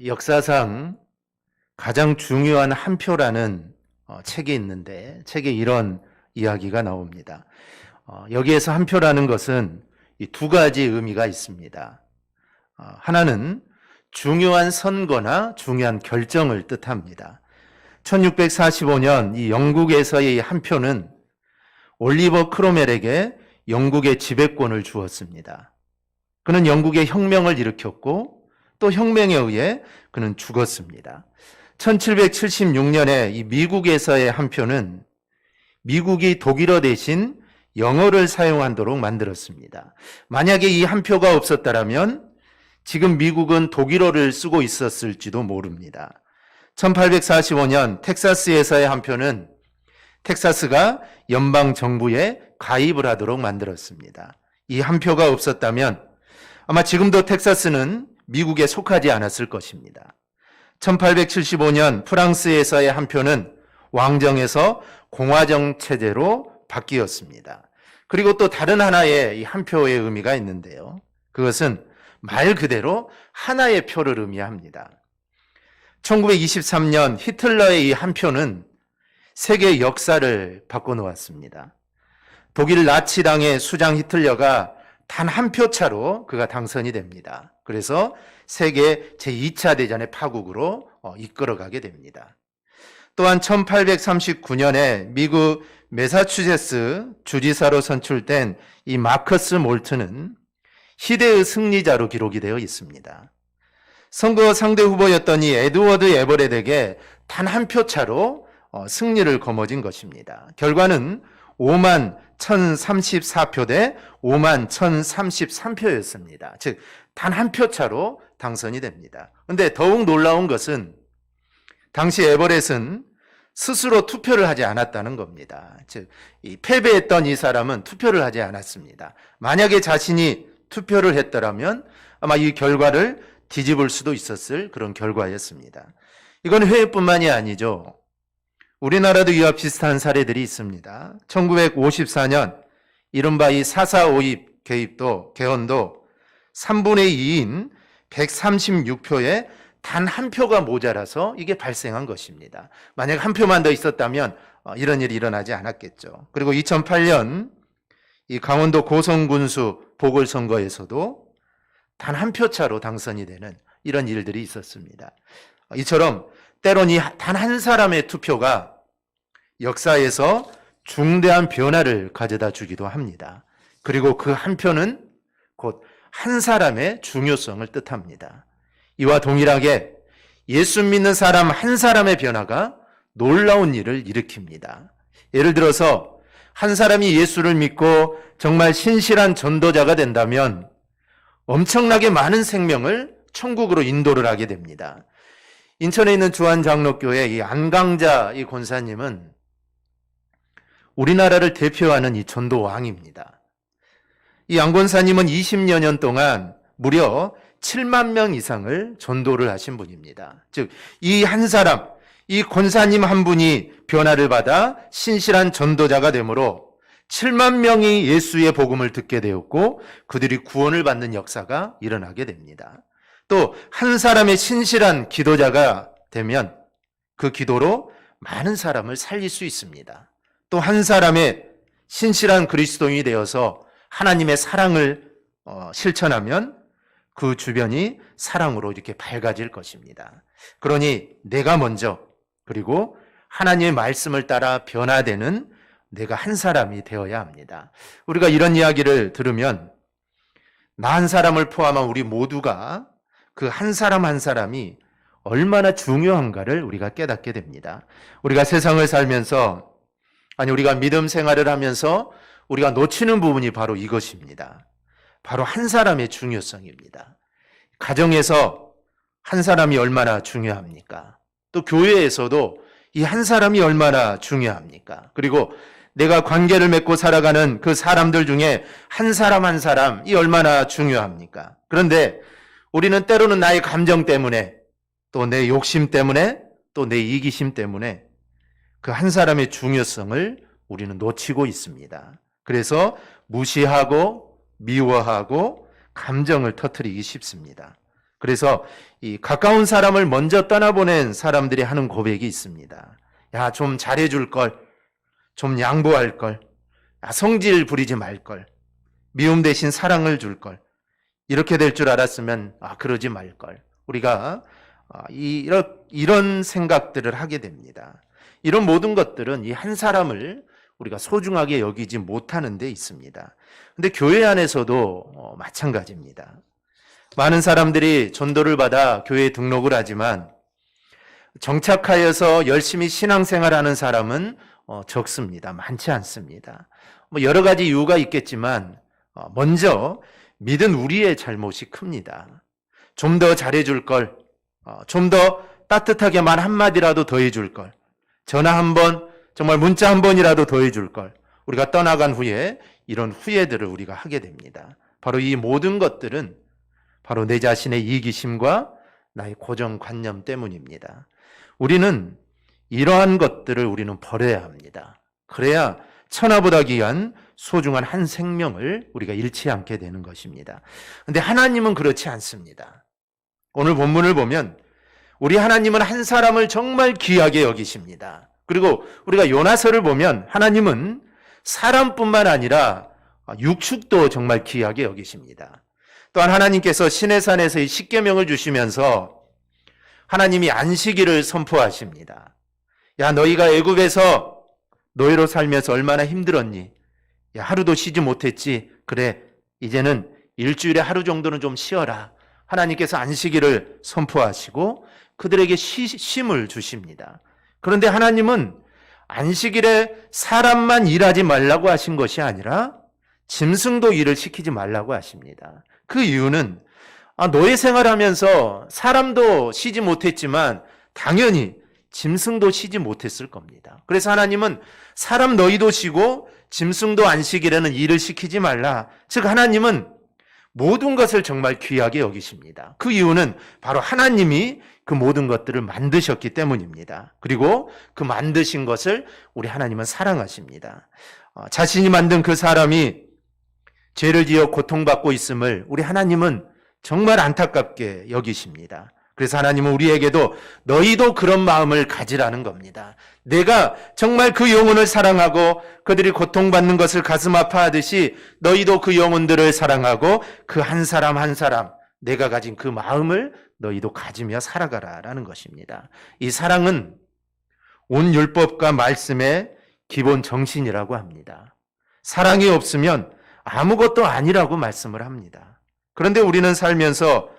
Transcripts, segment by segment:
역사상 가장 중요한 한 표라는 책이 있는데 책에 이런 이야기가 나옵니다. 여기에서 한 표라는 것은 이 두 가지 의미가 있습니다. 하나는 중요한 선거나 중요한 결정을 뜻합니다. 1645년 이 영국에서의 한 표는 올리버 크로멜에게 영국의 지배권을 주었습니다. 그는 영국의 혁명을 일으켰고 또 혁명에 의해 그는 죽었습니다. 1776년에 이 미국에서의 한 표는 미국이 독일어 대신 영어를 사용하도록 만들었습니다. 만약에 이 한 표가 없었다면 지금 미국은 독일어를 쓰고 있었을지도 모릅니다. 1845년 텍사스에서의 한 표는 텍사스가 연방 정부에 가입을 하도록 만들었습니다. 이 한 표가 없었다면 아마 지금도 텍사스는 미국에 속하지 않았을 것입니다. 1875년 프랑스에서의 한 표는 왕정에서 공화정 체제로 바뀌었습니다. 그리고 또 다른 하나의 이 한 표의 의미가 있는데요. 그것은 말 그대로 하나의 표를 의미합니다. 1923년 히틀러의 이 한 표는 세계 역사를 바꿔놓았습니다. 독일 나치당의 수장 히틀러가 단 한 표 차로 그가 당선이 됩니다. 그래서 세계 제2차 대전의 파국으로 이끌어가게 됩니다. 또한 1839년에 미국 매사추세츠 주지사로 선출된 이 마커스 몰트는 희대의 승리자로 기록이 되어 있습니다. 선거 상대 후보였던 이 에드워드 에버렛에게 단 한 표 차로 승리를 거머쥔 것입니다. 결과는 5만 1034표 대 5만 1033표였습니다. 즉, 단 한 표 차로 당선이 됩니다. 그런데 더욱 놀라운 것은 당시 에버렛은 스스로 투표를 하지 않았다는 겁니다. 즉, 이 패배했던 이 사람은 투표를 하지 않았습니다. 만약에 자신이 투표를 했더라면 아마 이 결과를 뒤집을 수도 있었을 그런 결과였습니다. 이건 회의뿐만이 아니죠. 우리나라도 이와 비슷한 사례들이 있습니다. 1954년 이른바 이 4.4 개헌도 3분의 2인 136표에 단 한 표가 모자라서 이게 발생한 것입니다. 만약 한 표만 더 있었다면 이런 일이 일어나지 않았겠죠. 그리고 2008년 이 강원도 고성군수 보궐선거에서도 단 한 표 차로 당선이 되는 이런 일들이 있었습니다. 이처럼 때론 이 단 한 사람의 투표가 역사에서 중대한 변화를 가져다 주기도 합니다. 그리고 그 한 표는 곧 한 사람의 중요성을 뜻합니다. 이와 동일하게 예수 믿는 사람 한 사람의 변화가 놀라운 일을 일으킵니다. 예를 들어서 한 사람이 예수를 믿고 정말 신실한 전도자가 된다면 엄청나게 많은 생명을 천국으로 인도를 하게 됩니다. 인천에 있는 주한장로교회 이 안강자 이 권사님은 우리나라를 대표하는 이 전도왕입니다. 이 안 권사님은 20여 년 동안 무려 7만 명 이상을 전도를 하신 분입니다. 즉, 이 한 사람, 이 권사님 한 분이 변화를 받아 신실한 전도자가 되므로 7만 명이 예수의 복음을 듣게 되었고 그들이 구원을 받는 역사가 일어나게 됩니다. 또 한 사람의 신실한 기도자가 되면 그 기도로 많은 사람을 살릴 수 있습니다. 또 한 사람의 신실한 그리스도인이 되어서 하나님의 사랑을 실천하면 그 주변이 사랑으로 이렇게 밝아질 것입니다. 그러니 내가 먼저 그리고 하나님의 말씀을 따라 변화되는 내가 한 사람이 되어야 합니다. 우리가 이런 이야기를 들으면 나 한 사람을 포함한 우리 모두가 그 한 사람 한 사람이 얼마나 중요한가를 우리가 깨닫게 됩니다. 우리가 세상을 살면서 우리가 믿음 생활을 하면서 우리가 놓치는 부분이 바로 이것입니다. 바로 한 사람의 중요성입니다. 가정에서 한 사람이 얼마나 중요합니까? 또 교회에서도 이 한 사람이 얼마나 중요합니까? 그리고 내가 관계를 맺고 살아가는 그 사람들 중에 한 사람 한 사람이 얼마나 중요합니까? 그런데 우리는 때로는 나의 감정 때문에 또 내 욕심 때문에 또 내 이기심 때문에 그 한 사람의 중요성을 우리는 놓치고 있습니다. 그래서 무시하고 미워하고 감정을 터뜨리기 쉽습니다. 그래서 이 가까운 사람을 먼저 떠나보낸 사람들이 하는 고백이 있습니다. 야, 좀 잘해줄 걸, 좀 양보할 걸, 성질 부리지 말 걸, 미움 대신 사랑을 줄 걸, 이렇게 될 줄 알았으면 그러지 말 걸. 우리가 이런 생각들을 하게 됩니다. 이런 모든 것들은 이 한 사람을 우리가 소중하게 여기지 못하는 데 있습니다. 근데 교회 안에서도 마찬가지입니다. 많은 사람들이 전도를 받아 교회에 등록을 하지만 정착하여서 열심히 신앙생활하는 사람은 적습니다. 많지 않습니다. 여러 가지 이유가 있겠지만 먼저 믿은 우리의 잘못이 큽니다. 좀 더 잘해줄 걸, 좀 더 따뜻하게 말 한마디라도 더 해줄 걸, 전화 한 번, 정말 문자 한 번이라도 더 해줄 걸, 우리가 떠나간 후에 이런 후회들을 우리가 하게 됩니다. 바로 이 모든 것들은 바로 내 자신의 이기심과 나의 고정관념 때문입니다. 우리는 이러한 것들을 우리는 버려야 합니다. 그래야 천하보다 귀한 소중한 한 생명을 우리가 잃지 않게 되는 것입니다. 그런데 하나님은 그렇지 않습니다. 오늘 본문을 보면 우리 하나님은 한 사람을 정말 귀하게 여기십니다. 그리고 우리가 요나서를 보면 하나님은 사람뿐만 아니라 육축도 정말 귀하게 여기십니다. 또한 하나님께서 시내산에서 이 십계명을 주시면서 하나님이 안식일을 선포하십니다. 야, 너희가 애굽에서 노예로 살면서 얼마나 힘들었니? 야, 하루도 쉬지 못했지? 그래, 이제는 일주일에 하루 정도는 좀 쉬어라. 하나님께서 안식일을 선포하시고 그들에게 쉼을 주십니다. 그런데 하나님은 안식일에 사람만 일하지 말라고 하신 것이 아니라 짐승도 일을 시키지 말라고 하십니다. 그 이유는 노예 생활하면서 사람도 쉬지 못했지만 당연히 짐승도 쉬지 못했을 겁니다. 그래서 하나님은 사람 너희도 쉬고 짐승도 안식일에는 일을 시키지 말라. 즉 하나님은 모든 것을 정말 귀하게 여기십니다. 그 이유는 바로 하나님이 그 모든 것들을 만드셨기 때문입니다. 그리고 그 만드신 것을 우리 하나님은 사랑하십니다. 자신이 만든 그 사람이 죄를 지어 고통받고 있음을 우리 하나님은 정말 안타깝게 여기십니다. 그래서 하나님은 우리에게도 너희도 그런 마음을 가지라는 겁니다. 내가 정말 그 영혼을 사랑하고 그들이 고통받는 것을 가슴 아파하듯이 너희도 그 영혼들을 사랑하고 그 한 사람 한 사람 내가 가진 그 마음을 너희도 가지며 살아가라라는 것입니다. 이 사랑은 온 율법과 말씀의 기본 정신이라고 합니다. 사랑이 없으면 아무것도 아니라고 말씀을 합니다. 그런데 우리는 살면서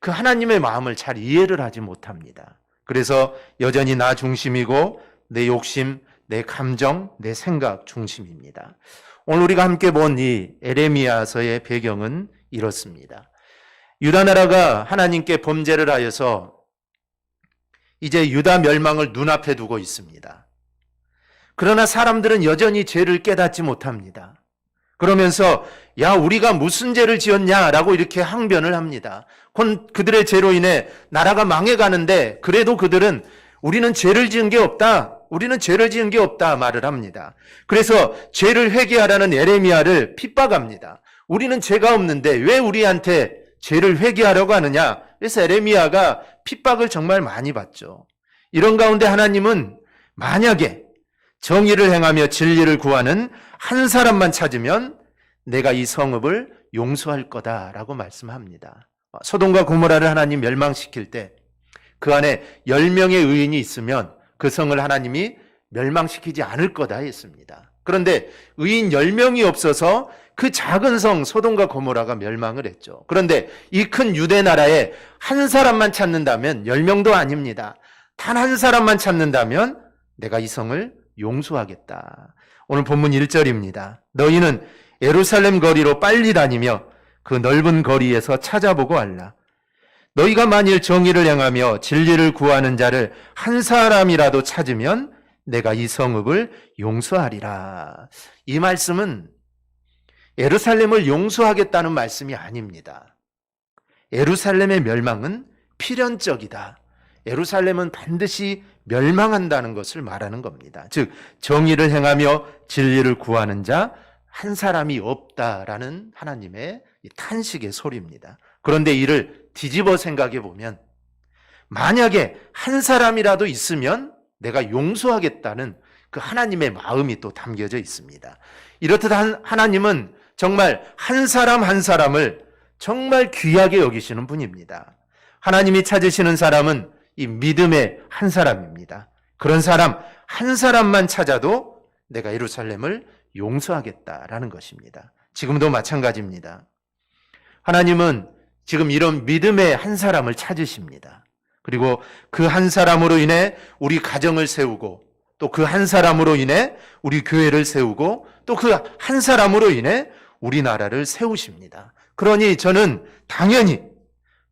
그 하나님의 마음을 잘 이해를 하지 못합니다. 그래서 여전히 나 중심이고 내 욕심, 내 감정, 내 생각 중심입니다. 오늘 우리가 함께 본 이 에레미야서의 배경은 이렇습니다. 유다 나라가 하나님께 범죄를 하여서 이제 유다 멸망을 눈앞에 두고 있습니다. 그러나 사람들은 여전히 죄를 깨닫지 못합니다. 그러면서 야, 우리가 무슨 죄를 지었냐라고 이렇게 항변을 합니다. 그들의 죄로 인해 나라가 망해가는데 그래도 그들은 우리는 죄를 지은 게 없다. 우리는 죄를 지은 게 없다 말을 합니다. 그래서 죄를 회개하라는 에레미야를 핍박합니다. 우리는 죄가 없는데 왜 우리한테 죄를 회개하려고 하느냐. 그래서 에레미야가 핍박을 정말 많이 받죠. 이런 가운데 하나님은 만약에 정의를 행하며 진리를 구하는 한 사람만 찾으면 내가 이 성읍을 용서할 거다라고 말씀합니다. 소돔과 고모라를 하나님 멸망시킬 때 그 안에 10명의 의인이 있으면 그 성을 하나님이 멸망시키지 않을 거다 했습니다. 그런데 의인 10명이 없어서 그 작은 성 소돔과 고모라가 멸망을 했죠. 그런데 이 큰 유대 나라에 한 사람만 찾는다면 10명도 아닙니다. 단 한 사람만 찾는다면 내가 이 성을 용서하겠다. 오늘 본문 1절입니다. 너희는 예루살렘 거리로 빨리 다니며 그 넓은 거리에서 찾아보고 알라. 너희가 만일 정의를 행하며 진리를 구하는 자를 한 사람이라도 찾으면 내가 이 성읍을 용서하리라. 이 말씀은 예루살렘을 용서하겠다는 말씀이 아닙니다. 예루살렘의 멸망은 필연적이다. 예루살렘은 반드시 멸망한다는 것을 말하는 겁니다. 즉 정의를 행하며 진리를 구하는 자 한 사람이 없다라는 하나님의 탄식의 소리입니다. 그런데 이를 뒤집어 생각해 보면 만약에 한 사람이라도 있으면 내가 용서하겠다는 그 하나님의 마음이 또 담겨져 있습니다. 이렇듯 하나님은 정말 한 사람 한 사람을 정말 귀하게 여기시는 분입니다. 하나님이 찾으시는 사람은 이 믿음의 한 사람입니다. 그런 사람 한 사람만 찾아도 내가 예루살렘을 용서하겠다라는 것입니다. 지금도 마찬가지입니다. 하나님은 지금 이런 믿음의 한 사람을 찾으십니다. 그리고 그 한 사람으로 인해 우리 가정을 세우고 또 그 한 사람으로 인해 우리 교회를 세우고 또 그 한 사람으로 인해 우리나라를 세우십니다. 그러니 저는 당연히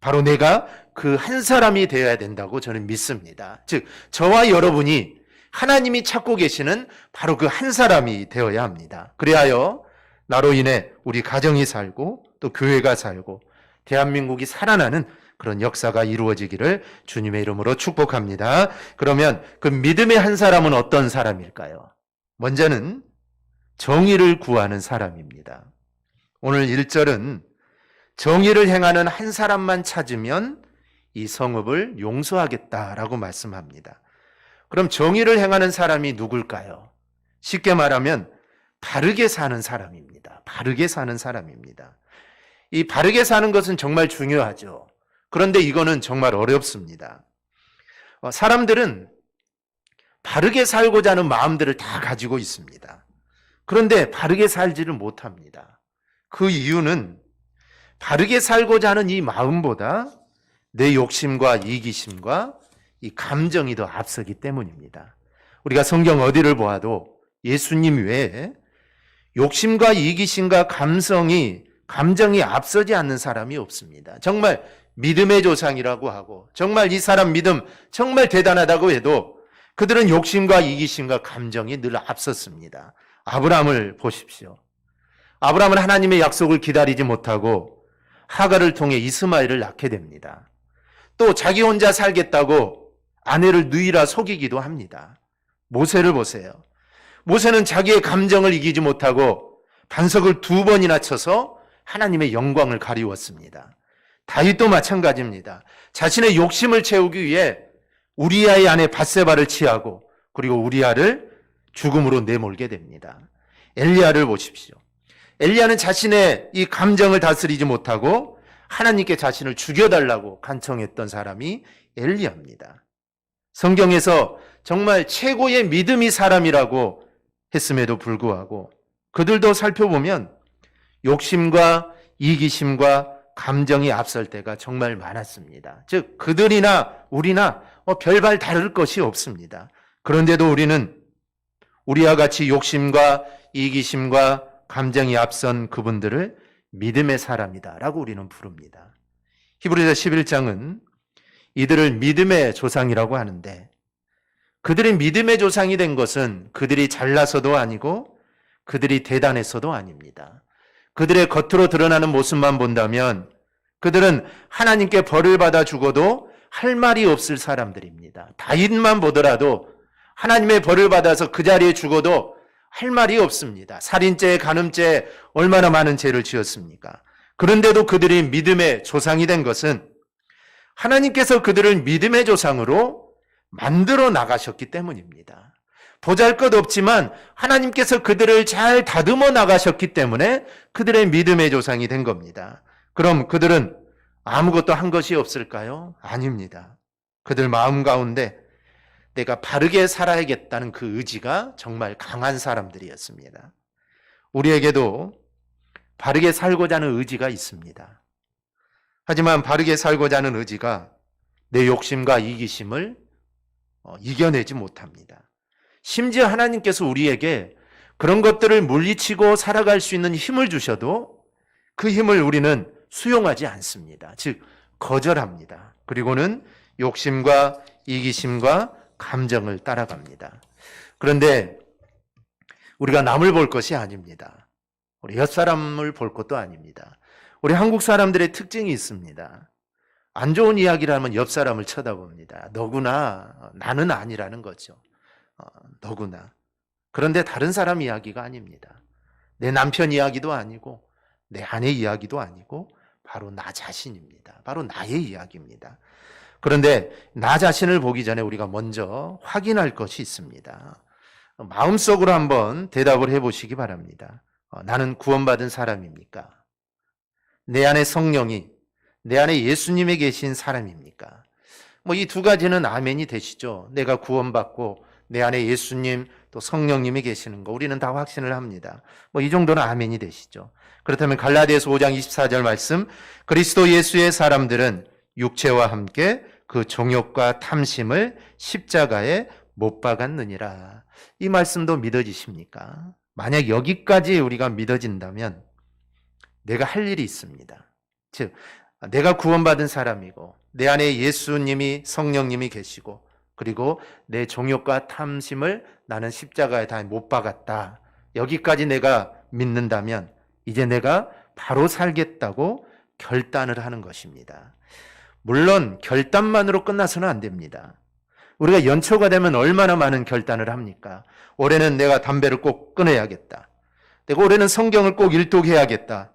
바로 내가 그 한 사람이 되어야 된다고 저는 믿습니다. 즉 저와 여러분이 하나님이 찾고 계시는 바로 그 한 사람이 되어야 합니다. 그리하여 나로 인해 우리 가정이 살고 또 교회가 살고 대한민국이 살아나는 그런 역사가 이루어지기를 주님의 이름으로 축복합니다. 그러면 그 믿음의 한 사람은 어떤 사람일까요? 먼저는 정의를 구하는 사람입니다. 오늘 1절은 정의를 행하는 한 사람만 찾으면 이 성읍을 용서하겠다라고 말씀합니다. 그럼 정의를 행하는 사람이 누굴까요? 쉽게 말하면 바르게 사는 사람입니다. 바르게 사는 사람입니다. 이 바르게 사는 것은 정말 중요하죠. 그런데 이거는 정말 어렵습니다. 사람들은 바르게 살고자 하는 마음들을 다 가지고 있습니다. 그런데 바르게 살지를 못합니다. 그 이유는 바르게 살고자 하는 이 마음보다 내 욕심과 이기심과 이 감정이 더 앞서기 때문입니다. 우리가 성경 어디를 보아도 예수님 외에 욕심과 이기심과 감정이 앞서지 않는 사람이 없습니다. 정말 믿음의 조상이라고 하고 정말 이 사람 믿음 정말 대단하다고 해도 그들은 욕심과 이기심과 감정이 늘 앞섰습니다. 아브라함을 보십시오. 아브라함은 하나님의 약속을 기다리지 못하고 하갈을 통해 이스마엘을 낳게 됩니다. 또 자기 혼자 살겠다고 아내를 누이라 속이기도 합니다. 모세를 보세요. 모세는 자기의 감정을 이기지 못하고 반석을 2번이나 쳐서 하나님의 영광을 가리웠습니다. 다윗도 마찬가지입니다. 자신의 욕심을 채우기 위해 우리아의 아내 밧세바를 취하고 그리고 우리아를 죽음으로 내몰게 됩니다. 엘리야를 보십시오. 엘리야는 자신의 이 감정을 다스리지 못하고 하나님께 자신을 죽여달라고 간청했던 사람이 엘리야입니다. 성경에서 정말 최고의 믿음이 사람이라고 했음에도 불구하고 그들도 살펴보면 욕심과 이기심과 감정이 앞설 때가 정말 많았습니다. 즉 그들이나 우리나 별반 다를 것이 없습니다. 그런데도 우리는 우리와 같이 욕심과 이기심과 감정이 앞선 그분들을 믿음의 사람이다라고 우리는 부릅니다. 히브리서 11장은 이들을 믿음의 조상이라고 하는데 그들이 믿음의 조상이 된 것은 그들이 잘나서도 아니고 그들이 대단해서도 아닙니다. 그들의 겉으로 드러나는 모습만 본다면 그들은 하나님께 벌을 받아 죽어도 할 말이 없을 사람들입니다. 다윗만 보더라도 하나님의 벌을 받아서 그 자리에 죽어도 할 말이 없습니다. 살인죄, 간음죄 얼마나 많은 죄를 지었습니까? 그런데도 그들이 믿음의 조상이 된 것은 하나님께서 그들을 믿음의 조상으로 만들어 나가셨기 때문입니다. 보잘것없지만 하나님께서 그들을 잘 다듬어 나가셨기 때문에 그들의 믿음의 조상이 된 겁니다. 그럼 그들은 아무것도 한 것이 없을까요? 아닙니다. 그들 마음 가운데 내가 바르게 살아야겠다는 그 의지가 정말 강한 사람들이었습니다. 우리에게도 바르게 살고자 하는 의지가 있습니다. 하지만 바르게 살고자 하는 의지가 내 욕심과 이기심을 이겨내지 못합니다. 심지어 하나님께서 우리에게 그런 것들을 물리치고 살아갈 수 있는 힘을 주셔도 그 힘을 우리는 수용하지 않습니다. 즉 거절합니다. 그리고는 욕심과 이기심과 감정을 따라갑니다. 그런데 우리가 남을 볼 것이 아닙니다. 우리 옆사람을 볼 것도 아닙니다. 우리 한국 사람들의 특징이 있습니다. 안 좋은 이야기를 하면 옆사람을 쳐다봅니다. 너구나, 나는 아니라는 거죠. 너구나. 그런데 다른 사람 이야기가 아닙니다. 내 남편 이야기도 아니고 내 아내 이야기도 아니고 바로 나 자신입니다. 바로 나의 이야기입니다. 그런데 나 자신을 보기 전에 우리가 먼저 확인할 것이 있습니다. 마음속으로 한번 대답을 해보시기 바랍니다. 나는 구원받은 사람입니까? 내 안에 성령이, 내 안에 예수님이 계신 사람입니까? 이 두 가지는 아멘이 되시죠. 내가 구원받고 내 안에 예수님 또 성령님이 계시는 거 우리는 다 확신을 합니다. 이 정도는 아멘이 되시죠. 그렇다면 갈라디아서 5장 24절 말씀, 그리스도 예수의 사람들은 육체와 함께 그 정욕과 탐심을 십자가에 못 박았느니라. 이 말씀도 믿어지십니까? 만약 여기까지 우리가 믿어진다면 내가 할 일이 있습니다. 즉, 내가 구원받은 사람이고 내 안에 예수님이 성령님이 계시고 그리고 내 정욕과 탐심을 나는 십자가에 다 못 박았다. 여기까지 내가 믿는다면 이제 내가 바로 살겠다고 결단을 하는 것입니다. 물론 결단만으로 끝나서는 안 됩니다. 우리가 연초가 되면 얼마나 많은 결단을 합니까? 올해는 내가 담배를 꼭 끊어야겠다. 내가 올해는 성경을 꼭 일독해야겠다.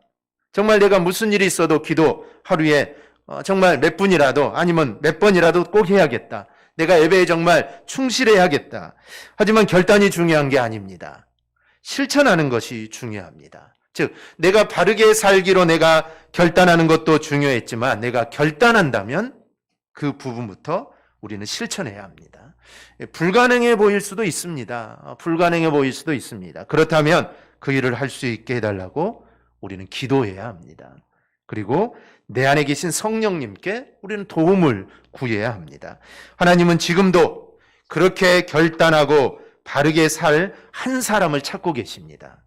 정말 내가 무슨 일이 있어도 기도 하루에 정말 몇 분이라도 아니면 몇 번이라도 꼭 해야겠다. 내가 예배에 정말 충실해야겠다. 하지만 결단이 중요한 게 아닙니다. 실천하는 것이 중요합니다. 즉, 내가 바르게 살기로 내가 결단하는 것도 중요했지만 내가 결단한다면 그 부분부터 우리는 실천해야 합니다. 불가능해 보일 수도 있습니다. 불가능해 보일 수도 있습니다. 그렇다면 그 일을 할 수 있게 해달라고 우리는 기도해야 합니다. 그리고 내 안에 계신 성령님께 우리는 도움을 구해야 합니다. 하나님은 지금도 그렇게 결단하고 바르게 살 한 사람을 찾고 계십니다.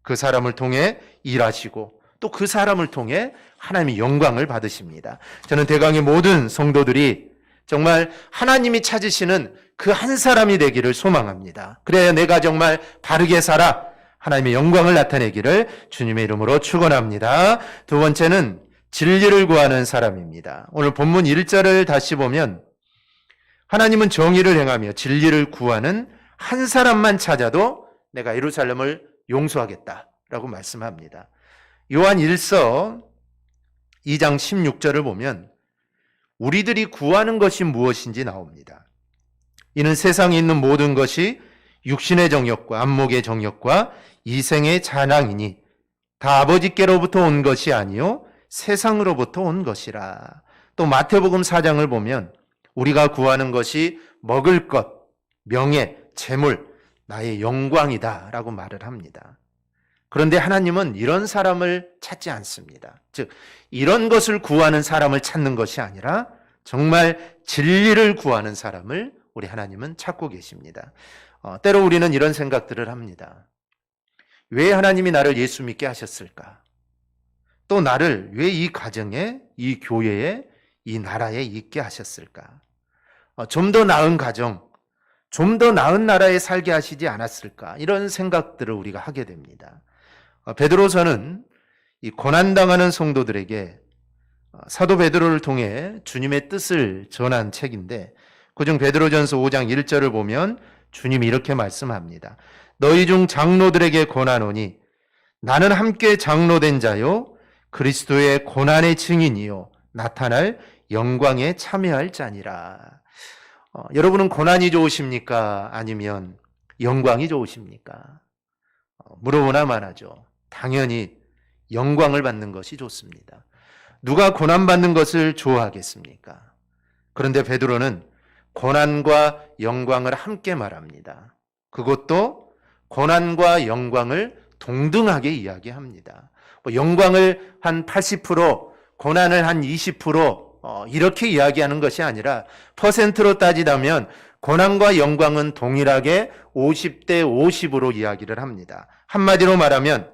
그 사람을 통해 일하시고 또 그 사람을 통해 하나님의 영광을 받으십니다. 저는 대강의 모든 성도들이 정말 하나님이 찾으시는 그 한 사람이 되기를 소망합니다. 그래야 내가 정말 바르게 살아 하나님의 영광을 나타내기를 주님의 이름으로 축원합니다. 두 번째는 진리를 구하는 사람입니다. 오늘 본문 1절을 다시 보면 하나님은 정의를 행하며 진리를 구하는 한 사람만 찾아도 내가 예루살렘을 용서하겠다라고 말씀합니다. 요한 1서 2장 16절을 보면 우리들이 구하는 것이 무엇인지 나옵니다. 이는 세상에 있는 모든 것이 육신의 정욕과 안목의 정욕과 이생의 잔항이니 다 아버지께로부터 온 것이 아니요 세상으로부터 온 것이라. 또 마태복음 4장을 보면 우리가 구하는 것이 먹을 것, 명예, 재물, 나의 영광이다 라고 말을 합니다. 그런데 하나님은 이런 사람을 찾지 않습니다. 즉, 이런 것을 구하는 사람을 찾는 것이 아니라 정말 진리를 구하는 사람을 우리 하나님은 찾고 계십니다. 때로 우리는 이런 생각들을 합니다. 왜 하나님이 나를 예수 믿게 하셨을까? 또 나를 왜 이 가정에, 이 교회에, 이 나라에 있게 하셨을까? 좀 더 나은 가정, 좀 더 나은 나라에 살게 하시지 않았을까? 이런 생각들을 우리가 하게 됩니다. 베드로서는 이 고난당하는 성도들에게 사도 베드로를 통해 주님의 뜻을 전한 책인데 그중 베드로전서 5장 1절을 보면 주님이 이렇게 말씀합니다. 너희 중 장로들에게 권하노니 나는 함께 장로된 자요 그리스도의 고난의 증인이요 나타날 영광에 참여할 자니라. 여러분은 고난이 좋으십니까? 아니면 영광이 좋으십니까? 물어보나 마나죠. 당연히 영광을 받는 것이 좋습니다. 누가 고난받는 것을 좋아하겠습니까? 그런데 베드로는 고난과 영광을 함께 말합니다. 그것도 고난과 영광을 동등하게 이야기합니다. 영광을 한 80%, 고난을 한 20% 이렇게 이야기하는 것이 아니라 퍼센트로 따지다면 고난과 영광은 동일하게 50대 50으로 이야기를 합니다. 한마디로 말하면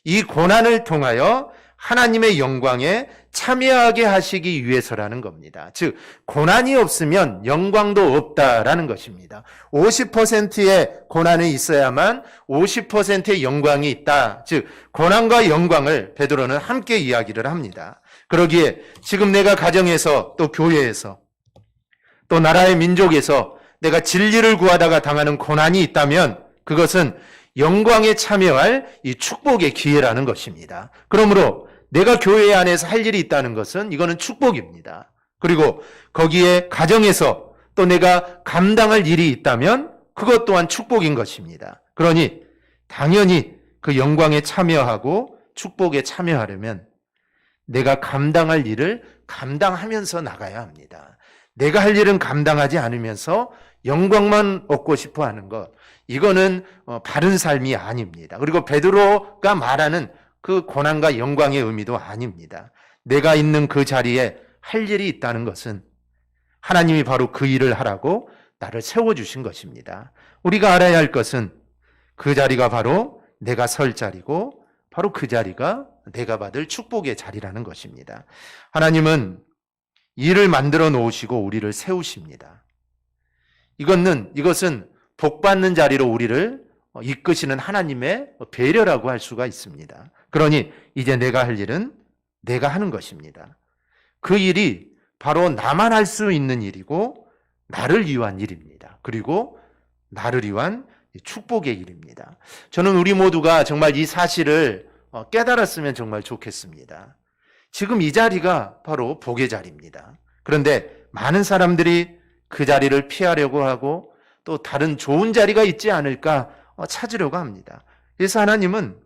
이 고난을 통하여 하나님의 영광에 참여하게 하시기 위해서라는 겁니다. 즉 고난이 없으면 영광도 없다라는 것입니다. 50%의 고난이 있어야만 50%의 영광이 있다. 즉 고난과 영광을 베드로는 함께 이야기를 합니다. 그러기에 지금 내가 가정에서 또 교회에서 또 나라의 민족에서 내가 진리를 구하다가 당하는 고난이 있다면 그것은 영광에 참여할 이 축복의 기회라는 것입니다. 그러므로 내가 교회 안에서 할 일이 있다는 것은 이거는 축복입니다. 그리고 거기에 가정에서 또 내가 감당할 일이 있다면 그것 또한 축복인 것입니다. 그러니 당연히 그 영광에 참여하고 축복에 참여하려면 내가 감당할 일을 감당하면서 나가야 합니다. 내가 할 일은 감당하지 않으면서 영광만 얻고 싶어 하는 것, 이거는 바른 삶이 아닙니다. 그리고 베드로가 말하는 그 고난과 영광의 의미도 아닙니다. 내가 있는 그 자리에 할 일이 있다는 것은 하나님이 바로 그 일을 하라고 나를 세워주신 것입니다. 우리가 알아야 할 것은 그 자리가 바로 내가 설 자리고 바로 그 자리가 내가 받을 축복의 자리라는 것입니다. 하나님은 일을 만들어 놓으시고 우리를 세우십니다. 이것은 복받는 자리로 우리를 이끄시는 하나님의 배려라고 할 수가 있습니다. 그러니 이제 내가 할 일은 내가 하는 것입니다. 그 일이 바로 나만 할 수 있는 일이고 나를 위한 일입니다. 그리고 나를 위한 축복의 일입니다. 저는 우리 모두가 정말 이 사실을 깨달았으면 정말 좋겠습니다. 지금 이 자리가 바로 복의 자리입니다. 그런데 많은 사람들이 그 자리를 피하려고 하고 또 다른 좋은 자리가 있지 않을까 찾으려고 합니다. 그래서 하나님은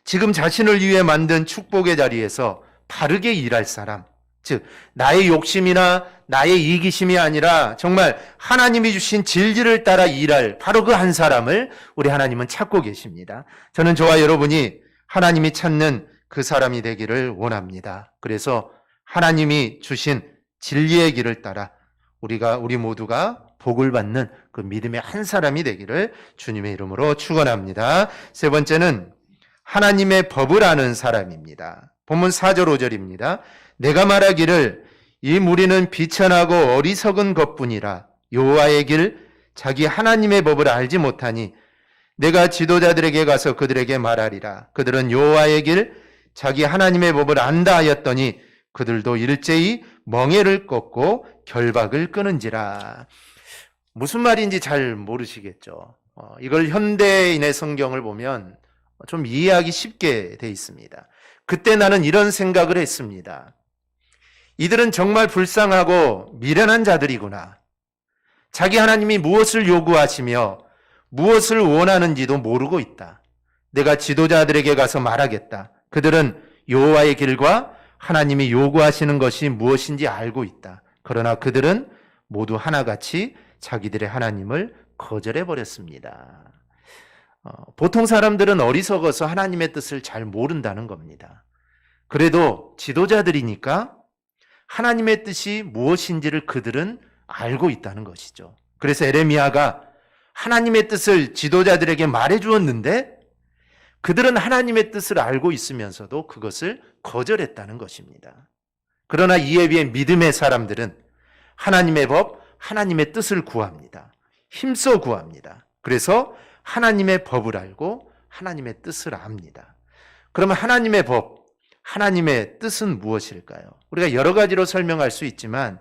지금 자신을 위해 만든 축복의 자리에서 바르게 일할 사람, 즉 나의 욕심이나 나의 이기심이 아니라 정말 하나님이 주신 진리를 따라 일할 바로 그 한 사람을 우리 하나님은 찾고 계십니다. 저는 저와 여러분이 하나님이 찾는 그 사람이 되기를 원합니다. 그래서 하나님이 주신 진리의 길을 따라 우리 모두가 복을 받는 그 믿음의 한 사람이 되기를 주님의 이름으로 축원합니다. 세 번째는 하나님의 법을 아는 사람입니다. 본문 4절 5절입니다. 내가 말하기를 이 무리는 비천하고 어리석은 것뿐이라 여호와의 길 자기 하나님의 법을 알지 못하니 내가 지도자들에게 가서 그들에게 말하리라. 그들은 여호와의 길 자기 하나님의 법을 안다 하였더니 그들도 일제히 멍에를 꺾고 결박을 끊은지라. 무슨 말인지 잘 모르시겠죠. 이걸 현대인의 성경을 보면 좀 이해하기 쉽게 돼 있습니다. 그때 나는 이런 생각을 했습니다. 이들은 정말 불쌍하고 미련한 자들이구나. 자기 하나님이 무엇을 요구하시며 무엇을 원하는지도 모르고 있다. 내가 지도자들에게 가서 말하겠다. 그들은 여호와의 길과 하나님이 요구하시는 것이 무엇인지 알고 있다. 그러나 그들은 모두 하나같이 자기들의 하나님을 거절해버렸습니다. 보통 사람들은 어리석어서 하나님의 뜻을 잘 모른다는 겁니다. 그래도 지도자들이니까 하나님의 뜻이 무엇인지를 그들은 알고 있다는 것이죠. 그래서 에레미야가 하나님의 뜻을 지도자들에게 말해 주었는데 그들은 하나님의 뜻을 알고 있으면서도 그것을 거절했다는 것입니다. 그러나 이에 비해 믿음의 사람들은 하나님의 법, 하나님의 뜻을 구합니다. 힘써 구합니다. 그래서 하나님의 법을 알고 하나님의 뜻을 압니다. 그러면 하나님의 법, 하나님의 뜻은 무엇일까요? 우리가 여러 가지로 설명할 수 있지만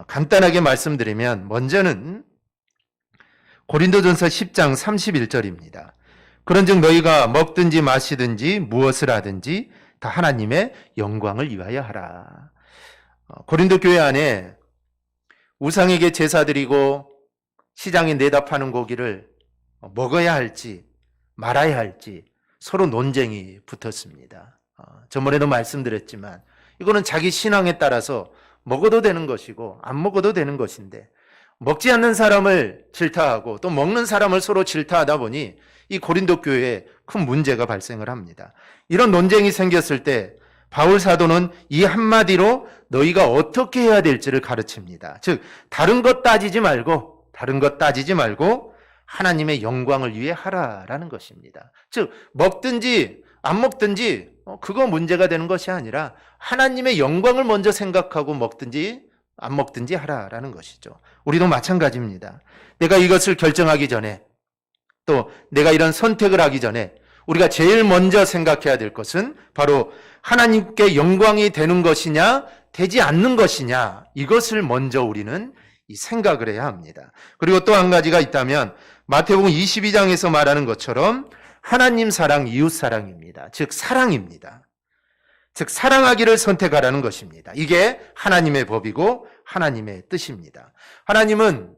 간단하게 말씀드리면 먼저는 고린도전서 10장 31절입니다. 그런즉 너희가 먹든지 마시든지 무엇을 하든지 다 하나님의 영광을 위하여 하라. 고린도 교회 안에 우상에게 제사 드리고 시장에 내다 파는 고기를 먹어야 할지 말아야 할지 서로 논쟁이 붙었습니다. 저번에도 말씀드렸지만 이거는 자기 신앙에 따라서 먹어도 되는 것이고 안 먹어도 되는 것인데 먹지 않는 사람을 질타하고 또 먹는 사람을 서로 질타하다 보니 이 고린도 교회에 큰 문제가 발생을 합니다. 이런 논쟁이 생겼을 때 바울 사도는 이 한마디로 너희가 어떻게 해야 될지를 가르칩니다. 즉 다른 것 따지지 말고 하나님의 영광을 위해 하라라는 것입니다. 즉 먹든지 안 먹든지 그거 문제가 되는 것이 아니라 하나님의 영광을 먼저 생각하고 먹든지 안 먹든지 하라라는 것이죠. 우리도 마찬가지입니다. 내가 이것을 결정하기 전에 또 내가 이런 선택을 하기 전에 우리가 제일 먼저 생각해야 될 것은 바로 하나님께 영광이 되는 것이냐 되지 않는 것이냐 이것을 먼저 우리는 이 생각을 해야 합니다. 그리고 또 한 가지가 있다면 마태복음 22장에서 말하는 것처럼 하나님 사랑, 이웃 사랑입니다. 즉 사랑입니다. 즉 사랑하기를 선택하라는 것입니다. 이게 하나님의 법이고 하나님의 뜻입니다. 하나님은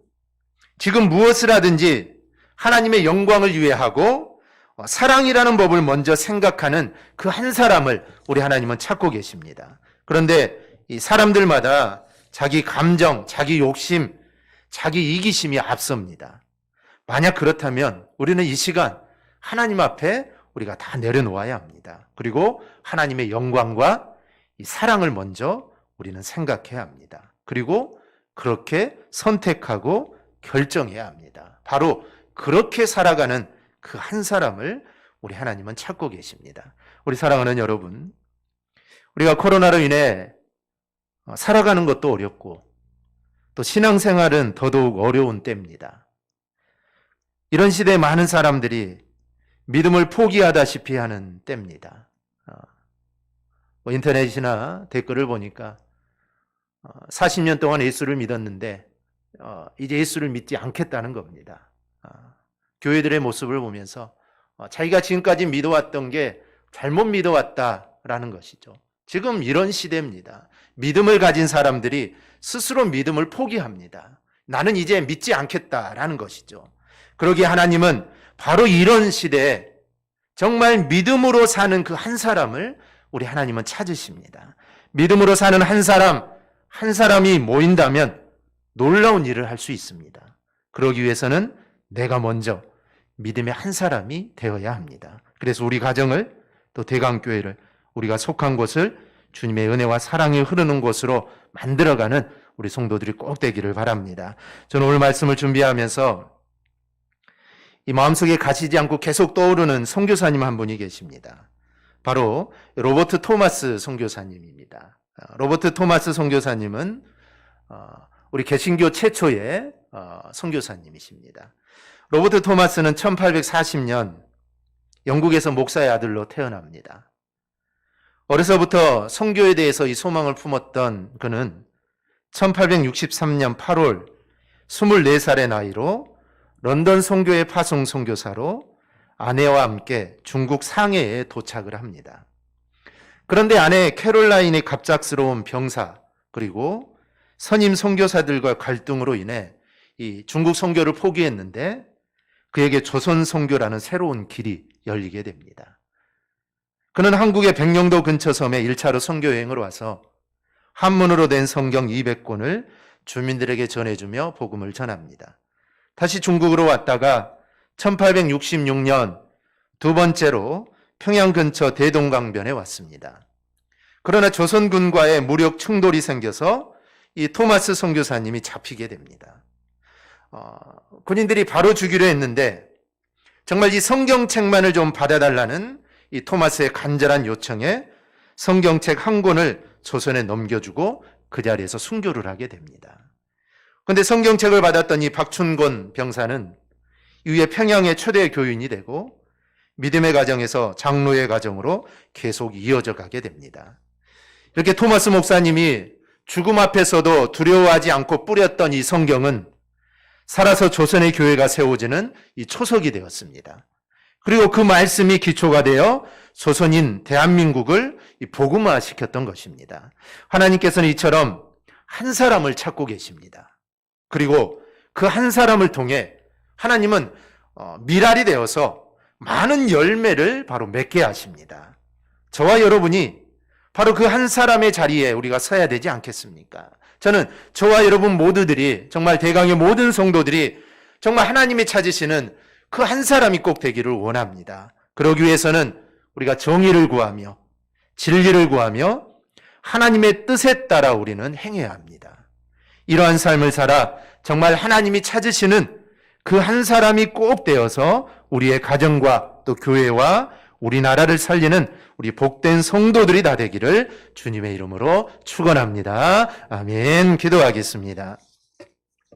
지금 무엇을 하든지 하나님의 영광을 위해 하고 사랑이라는 법을 먼저 생각하는 그 한 사람을 우리 하나님은 찾고 계십니다. 그런데 이 사람들마다 자기 감정, 자기 욕심, 자기 이기심이 앞섭니다. 만약 그렇다면 우리는 이 시간 하나님 앞에 우리가 다 내려놓아야 합니다. 그리고 하나님의 영광과 이 사랑을 먼저 우리는 생각해야 합니다. 그리고 그렇게 선택하고 결정해야 합니다. 바로 그렇게 살아가는 그 한 사람을 우리 하나님은 찾고 계십니다. 우리 사랑하는 여러분, 우리가 코로나로 인해 살아가는 것도 어렵고 또 신앙생활은 더더욱 어려운 때입니다. 이런 시대에 많은 사람들이 믿음을 포기하다시피 하는 때입니다. 인터넷이나 댓글을 보니까 40년 동안 예수를 믿었는데 이제 예수를 믿지 않겠다는 겁니다. 교회들의 모습을 보면서 자기가 지금까지 믿어왔던 게 잘못 믿어왔다라는 것이죠. 지금 이런 시대입니다. 믿음을 가진 사람들이 스스로 믿음을 포기합니다. 나는 이제 믿지 않겠다라는 것이죠. 그러기에 하나님은 바로 이런 시대에 정말 믿음으로 사는 그 한 사람을 우리 하나님은 찾으십니다. 믿음으로 사는 한 사람이 모인다면 놀라운 일을 할 수 있습니다. 그러기 위해서는 내가 먼저 믿음의 한 사람이 되어야 합니다. 그래서 우리 가정을 또 대강교회를 우리가 속한 곳을 주님의 은혜와 사랑이 흐르는 곳으로 만들어가는 우리 성도들이 꼭 되기를 바랍니다. 저는 오늘 말씀을 준비하면서 이 마음속에 가시지 않고 계속 떠오르는 선교사님 한 분이 계십니다. 바로 로버트 토마스 선교사님입니다. 로버트 토마스 선교사님은 우리 개신교 최초의 선교사님이십니다. 로버트 토마스는 1840년 영국에서 목사의 아들로 태어납니다. 어려서부터 선교에 대해서 이 소망을 품었던 그는 1863년 8월 24살의 나이로 런던 선교회 파송 선교사로 아내와 함께 중국 상해에 도착을 합니다. 그런데 아내 캐롤라인의 갑작스러운 병사 그리고 선임 선교사들과 갈등으로 인해 이 중국 선교를 포기했는데 그에게 조선 선교라는 새로운 길이 열리게 됩니다. 그는 한국의 백령도 근처 섬에 1차로 선교 여행을 와서 한문으로 된 성경 200권을 주민들에게 전해주며 복음을 전합니다. 다시 중국으로 왔다가 1866년 두 번째로 평양 근처 대동강변에 왔습니다. 그러나 조선군과의 무력 충돌이 생겨서 이 토마스 선교사님이 잡히게 됩니다. 군인들이 바로 죽이려 했는데 정말 이 성경책만을 좀 받아달라는 이 토마스의 간절한 요청에 성경책 한 권을 조선에 넘겨주고 그 자리에서 순교를 하게 됩니다. 그런데 성경책을 받았던 이 박춘곤 병사는 이후에 평양의 초대 교인이 되고 믿음의 가정에서 장로의 가정으로 계속 이어져 가게 됩니다. 이렇게 토마스 목사님이 죽음 앞에서도 두려워하지 않고 뿌렸던 이 성경은 살아서 조선의 교회가 세워지는 이 초석이 되었습니다. 그리고 그 말씀이 기초가 되어 조선인 대한민국을 복음화시켰던 것입니다. 하나님께서는 이처럼 한 사람을 찾고 계십니다. 그리고 그 한 사람을 통해 하나님은 미랄이 되어서 많은 열매를 바로 맺게 하십니다. 저와 여러분이 바로 그 한 사람의 자리에 우리가 서야 되지 않겠습니까? 저는 저와 여러분 모두들이 정말 대강의 모든 성도들이 정말 하나님이 찾으시는 그 한 사람이 꼭 되기를 원합니다. 그러기 위해서는 우리가 정의를 구하며 진리를 구하며 하나님의 뜻에 따라 우리는 행해야 합니다. 이러한 삶을 살아 정말 하나님이 찾으시는 그 한 사람이 꼭 되어서 우리의 가정과 또 교회와 우리나라를 살리는 우리 복된 성도들이 다 되기를 주님의 이름으로 축원합니다. 아멘. 기도하겠습니다.